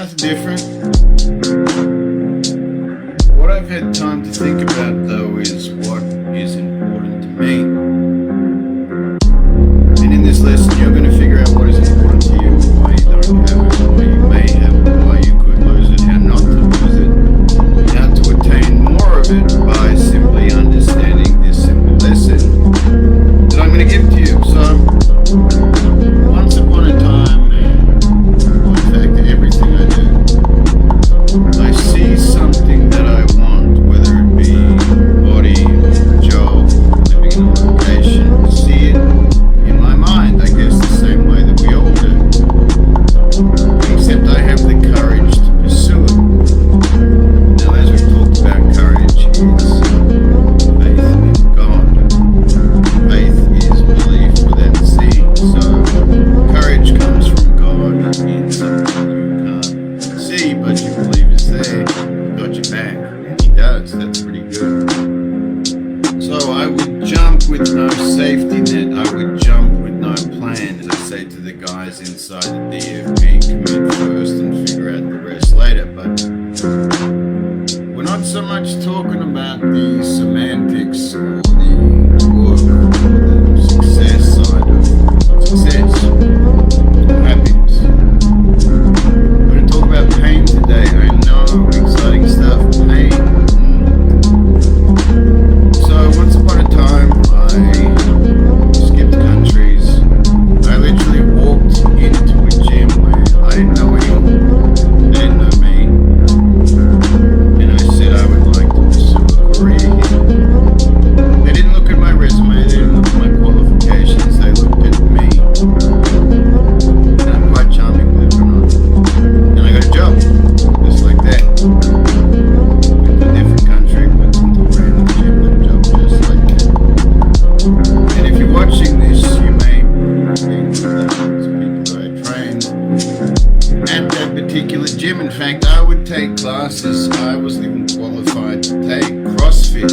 nothing different. What I've had time to think about, though, is what is important to me. And in this lesson, you're going to figure out what is important to you, why you don't have it, why you may have it, why you could lose it, how not to lose it, how to attain more of it by simply understanding this simple lesson that I'm going to give to you. So, once upon a time, well, in fact, everything I do, I see something that I want, whether it be body, job, living in a location, see it in my mind, I guess the same way that we all do. Except I have the courage to pursue it. Now, as we've talked about, courage is faith in God. Faith is belief without seeing. So, courage comes from God in something you can't see, but you believe is there. He's got your back, and He does. That's pretty good. So, I would jump with no safety net. I would jump with no plan, as I say to the guys inside the DFB, commit first and figure out the rest later. But we're not so much talking about the semantics or the work or the success side of success or happiness. We're going to talk about pain today. I know, exciting stuff, pain. So once upon a time, I skipped countries. I literally walked into a gym where I didn't know anyone, they didn't know me, and I said I would like to pursue a career here. They didn't look at my resume, they didn't look at my qualifications, they looked at me. And I'm quite charming, believe it or not. And I got a job, just like that. Went to a different country, went into a random gym, got a job just like that. And if you're watching this, you may think that those people that I trained at that particular gym. In fact, I would take classes. I wasn't even qualified to take CrossFit.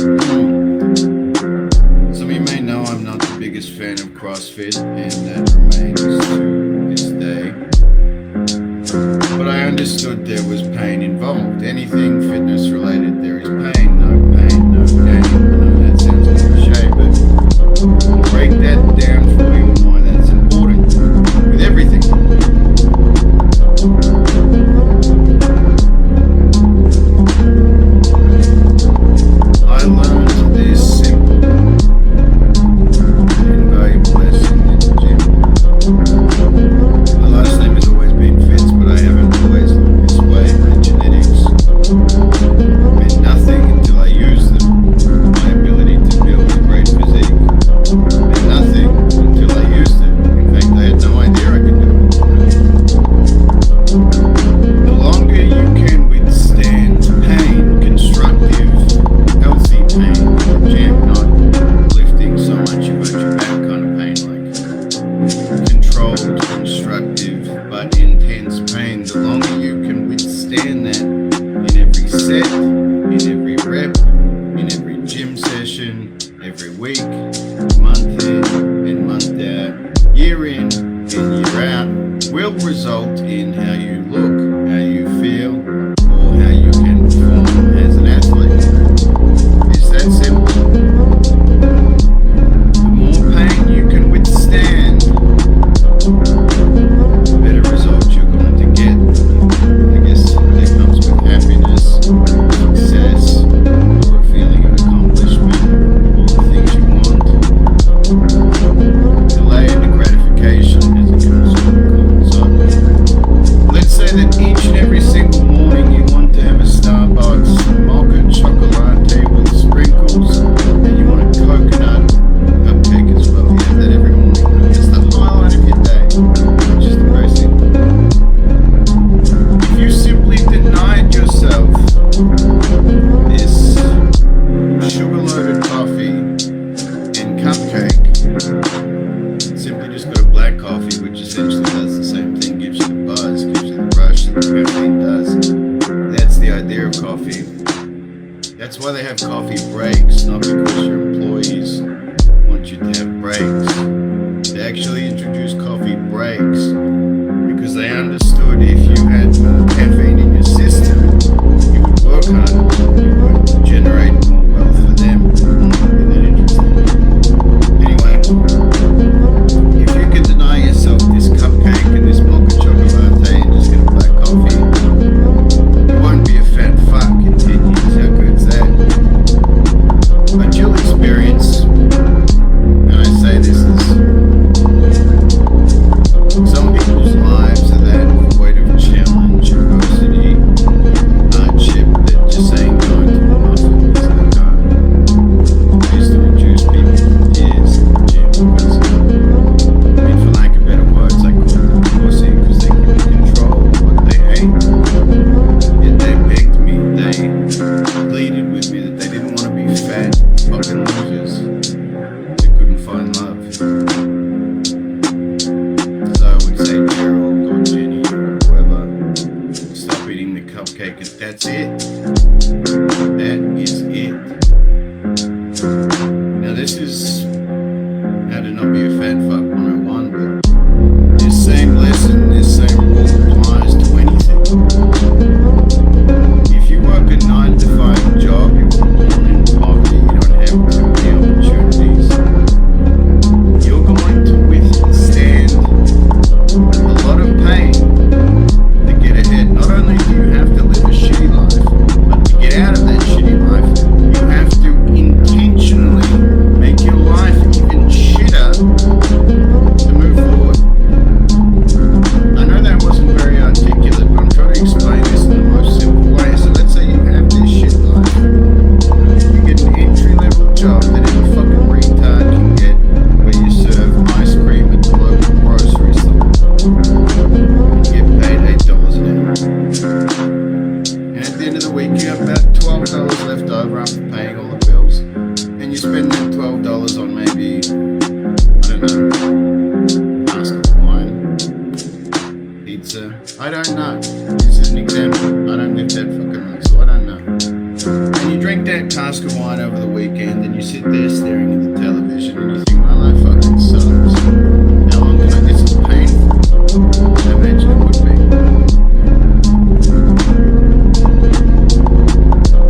Some of you may know I'm not the biggest fan of CrossFit, and that remains to this day. But I understood there was pain involved. Anything fitness related, there is pain. No pain, no gain. I know that sounds cliche, but I'll break that down for you and why that's important with everything. I learned this simple and invaluable lesson in the gym. My last name has always been Fitts, but I haven't always looked this way. My genetics meant nothing until I used them. My ability to build a great physique meant nothing until I used it. In fact, I had no idea I could do it. The longer you can withstand pain, constructive, healthy pain, in the gym, not lifting so much you hurt your back kind of pain, like controlled, constructive, but intense pain, the longer you can withstand that in every set, in every rep, in every gym session, every week, month in and month out, year in and year out, will result in how you look, how you feel, or how you can perform as an athlete. It's that simple. The more pain you can withstand, the better results you're going to get. I guess that comes with happiness, success, or a feeling of accomplishment, all the things you want. Delayed gratification, as it comes to be called. So, let's say that each and every single morning you want to have a Starbucks mocha chocolate with sprinkles, and you want a coconut cupcake as well. You have that every morning. It's the highlight of your day, which is depressing. If you simply denied yourself this sugar-loaded coffee and cupcake, simply just got a black coffee, which essentially does the same thing, gives you the buzz, gives you the rush that the caffeine does. That's the idea of coffee. That's why they have coffee breaks, not because your employees want you to have breaks. They actually introduced coffee breaks because they understood if you had more caffeine Okay, because that's it. That is it. Now this is how to not be a fat fuck 101, but this same lesson, this same rule applies to anything. If you work a 9 to 5 job, you were born in poverty, you don't have too many opportunities, you're going to withstand a lot of pain to get ahead. Not only do you have to live a shitty life, but to get out of that shitty life, you have to intentionally make your life even shitter to move forward. I know that wasn't very articulate, but I'm trying to explain this in the most simple way. So let's say you have this shit life. You get an entry-level job that any fucking retard can get, where you serve ice cream at the local grocery store. You get paid $8 an hour. And at the end of the week, you have about $12 left over after paying all the bills. And you spend that $12 on maybe, I don't know, cask of wine, pizza. I don't know. This is an example. I don't live that fucking life, so I don't know. And you drink that cask of wine over the weekend, and you sit there staring at the television, and you think, my life fucking sucks. How long can I? This is painful. I imagine it would be.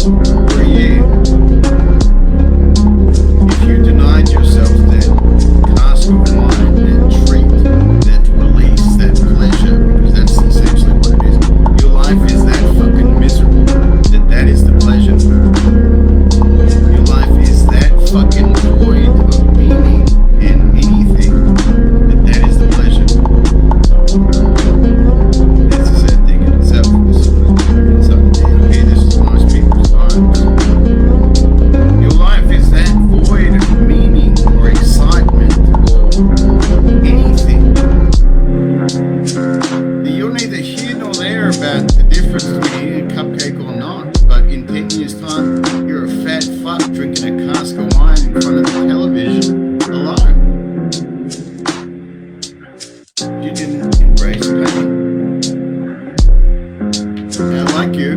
For a year, if you denied yourself that cask of wine, that treat, that release, that pleasure, because that's essentially what it is, your life is that fucking miserable that is the pleasure. Your life is that fucking void of meaning and anything that is the pleasure. It's a sad thing in itself. It's up there. This is most people's lives. Your life is that void of meaning or excitement or anything. You're neither here nor there about the difference between eating a cupcake or not, but in 10 years' time, you're a fat fuck drinking a cask of wine in front of the television alone. You didn't embrace pain. Now, like you,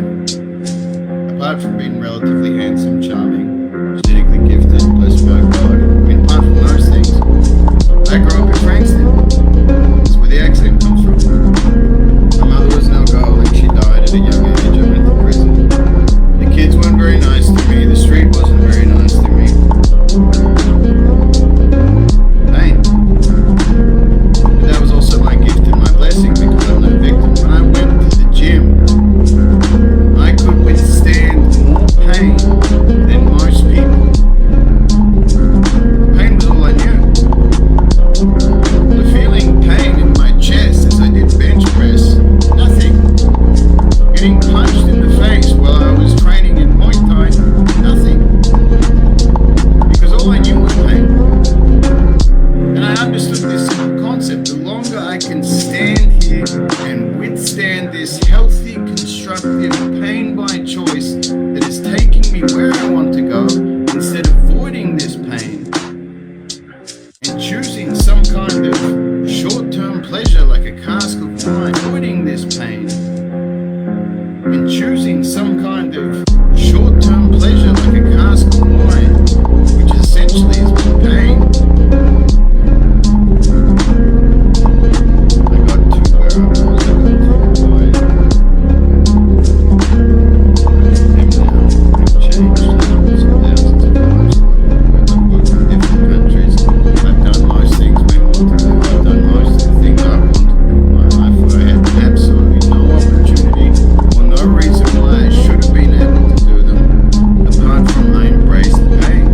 apart from being relatively handsome, charming, genetically gifted, blessed by God, I mean, apart from those things, I grew up in Frankston. That's where the accent comes from. My mother was an alcoholic. She died at a young age. I went to prison. The kids weren't very nice to me. The street wasn't very nice to me. Pain. But that was also my gift and my blessing, because I'm no victim. When I went to the gym, I could withstand more pain than most people. Pain was all I knew. The feeling pain in my chest as I did bench press, nothing. Getting punched in the face while I was training in Muay Thai, nothing. Because all I knew was pain. And I understood this simple concept. The longer I can stand here and withstand this healthy, constructive pain by choice that is taking me where I want to go, instead of avoiding this pain and choosing some kind of short-term pleasure like a cask of wine, avoiding this pain and choosing some kind of short-term pleasure like a cask of wine, which essentially is pain. I got to where I was, I got to where I am now. I've changed hundreds and thousands of lives along the way. I've worked in different countries. I've done most things men want to do. I've done most of the things I want to do in my life, where I had absolutely no opportunity or no reason why I should have been able to do them, apart from I embraced the pain.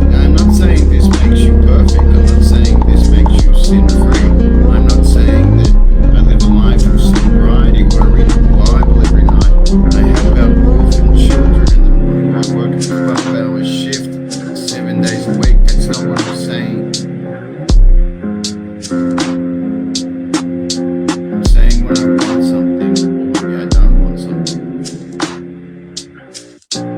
Now, I'm not saying this makes you perfect. I'm not saying this makes you sin-free. I'm not saying that I live a life of sobriety where I read the Bible every night. I help out orphan children in the morning. I work a 12-hour shift, 7 days a week. That's not what I'm saying. I'm saying when I want something, or maybe I don't want something,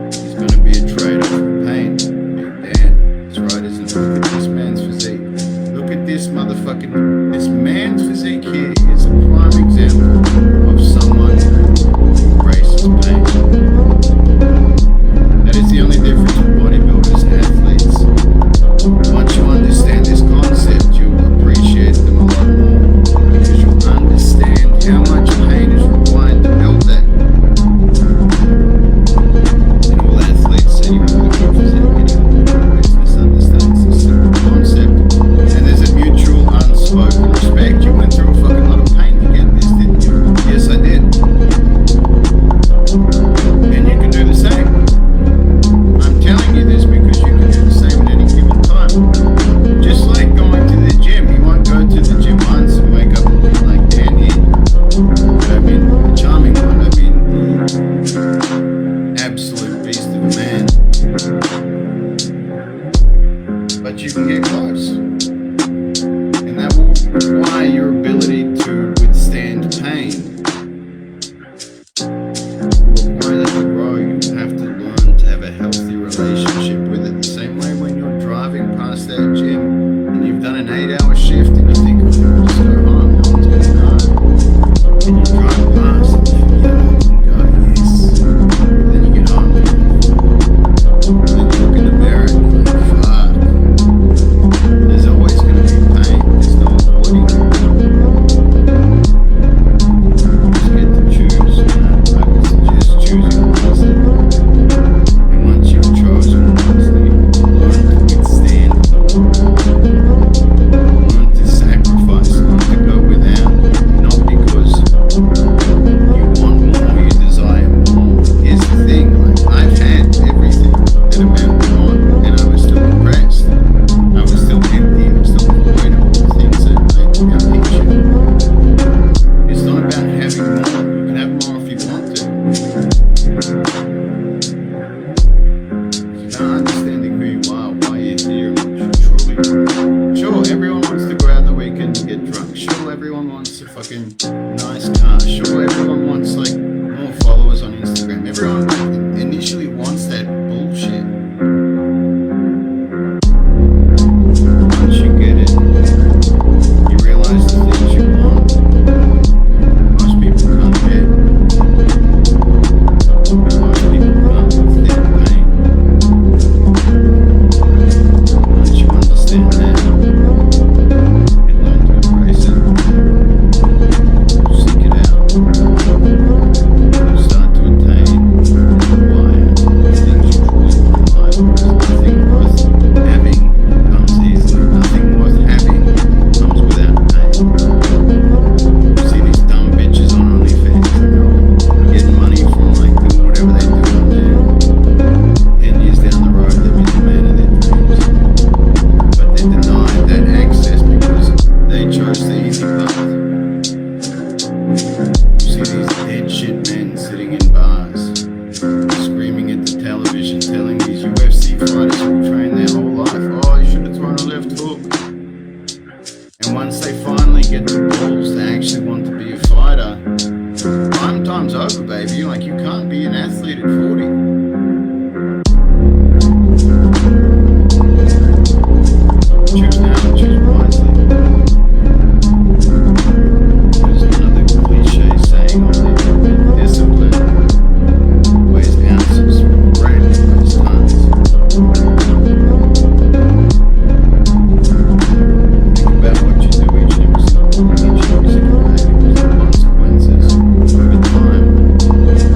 it's going to be a trade-off of pain. Big Dan, that's right, isn't it? Look at this man's physique. Look at this motherfucking, this man's physique here is a prime example nice car. Sure, everyone wants like more followers on Instagram. Everyone like, initially wants that bullshit. Once you get it, you realize the things you want, most people can't get. Most people can't withstand pain. Once you understand that, and learn to embrace it, seek it out, you'll start to attain and acquire the things you truly want in life. Because nothing worth having comes easily. Nothing worth having comes without pain. You see these dumb bitches on OnlyFans, and they're all getting money from like doing whatever they do on there. 10 years down the road, they'll be the man of their dreams. But they're denied that access because they chose the easy path. You see these dead shit men sitting in bars, screaming at the television, telling these UFC fighters who train their whole life, oh, you should have thrown a left hook. And once they finally get the balls to actually want to be a fighter, prime time's over, baby. Like, you can't be an athlete at 40. Choose now and choose wisely. There's another cliche saying on there: discipline weighs ounces, bread weighs tons. Think about what you do each and every single day, because the consequences over time,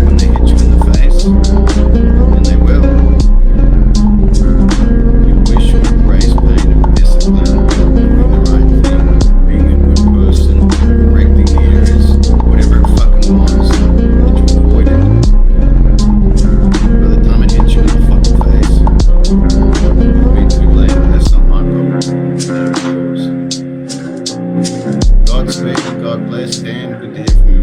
when they hit you in the face, and they will, you wish you embraced pain of discipline, doing the right thing, being a good person, correcting the errors, whatever it fucking was that you avoided. By the time it hits you in the fucking face, it'll be too late. That's not my problem. That'll be yours. Godspeed, God bless, Dan. Good to hear from you.